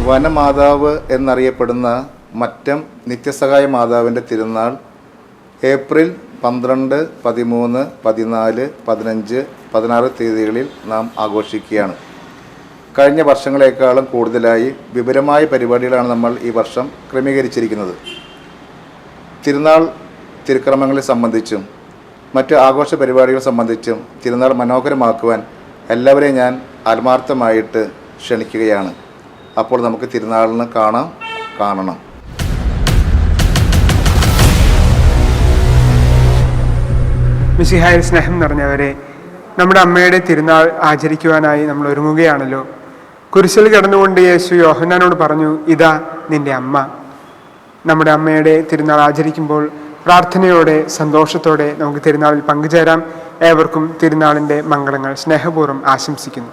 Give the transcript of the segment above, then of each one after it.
വനമാതാവ് എന്നറിയപ്പെടുന്ന മറ്റം നിത്യസഹായ മാതാവിൻ്റെ തിരുനാൾ ഏപ്രിൽ 12, 13, 14, 15, 16 തീയതികളിൽ നാം ആഘോഷിക്കുകയാണ്. കഴിഞ്ഞ വർഷങ്ങളെക്കാളും കൂടുതലായി വിപുലമായ പരിപാടികളാണ് നമ്മൾ ഈ വർഷം ക്രമീകരിച്ചിരിക്കുന്നത്. തിരുനാൾ തിരുക്രമങ്ങളെ സംബന്ധിച്ചും മറ്റ് ആഘോഷ പരിപാടികളെ സംബന്ധിച്ചും തിരുനാൾ മനോഹരമാക്കുവാൻ എല്ലാവരെയും ഞാൻ ആത്മാർത്ഥമായിട്ട് ക്ഷണിക്കുകയാണ്. അപ്പോൾ നമുക്ക് തിരുനാളിന് കാണണം. മിശിഹായിൽ സ്നേഹം നിറഞ്ഞവരെ, നമ്മുടെ അമ്മയുടെ തിരുനാൾ ആചരിക്കുവാനായി നമ്മൾ ഒരുങ്ങുകയാണല്ലോ. കുരിശിൽ കിടന്നുകൊണ്ട് യേശു യോഹന്നാനോട് പറഞ്ഞു, ഇതാ നിന്റെ അമ്മ. നമ്മുടെ അമ്മയുടെ തിരുനാൾ ആചരിക്കുമ്പോൾ പ്രാർത്ഥനയോടെ സന്തോഷത്തോടെ നമുക്ക് തിരുനാളിൽ പങ്കുചേരാം. ഏവർക്കും തിരുനാളിൻ്റെ മംഗളങ്ങൾ സ്നേഹപൂർവ്വം ആശംസിക്കുന്നു.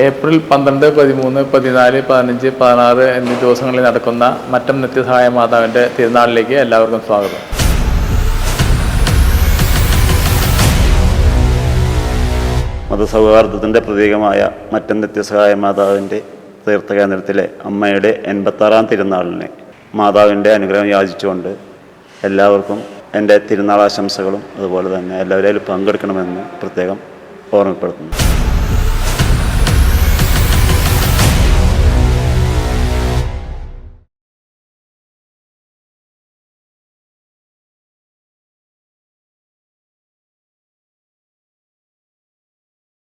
ഏപ്രിൽ 12, 13, 14, 15, 16 എന്നീ ദിവസങ്ങളിൽ നടക്കുന്ന മറ്റം നിത്യസഹായ മാതാവിൻ്റെ തിരുനാളിലേക്ക് എല്ലാവർക്കും സ്വാഗതം. മതസൗഹാർദ്ദത്തിൻ്റെ പ്രതീകമായ മറ്റം നിത്യസഹായ മാതാവിൻ്റെ തീർത്ഥകേന്ദ്രത്തിലെ അമ്മയുടെ 86ാം തിരുനാളിന് മാതാവിൻ്റെ അനുഗ്രഹം യാചിച്ചുകൊണ്ട് എല്ലാവർക്കും എൻ്റെ തിരുനാൾ ആശംസകളും അതുപോലെ തന്നെ എല്ലാവരും പങ്കെടുക്കണമെന്ന് പ്രത്യേകം ഓർമ്മപ്പെടുത്തുന്നു.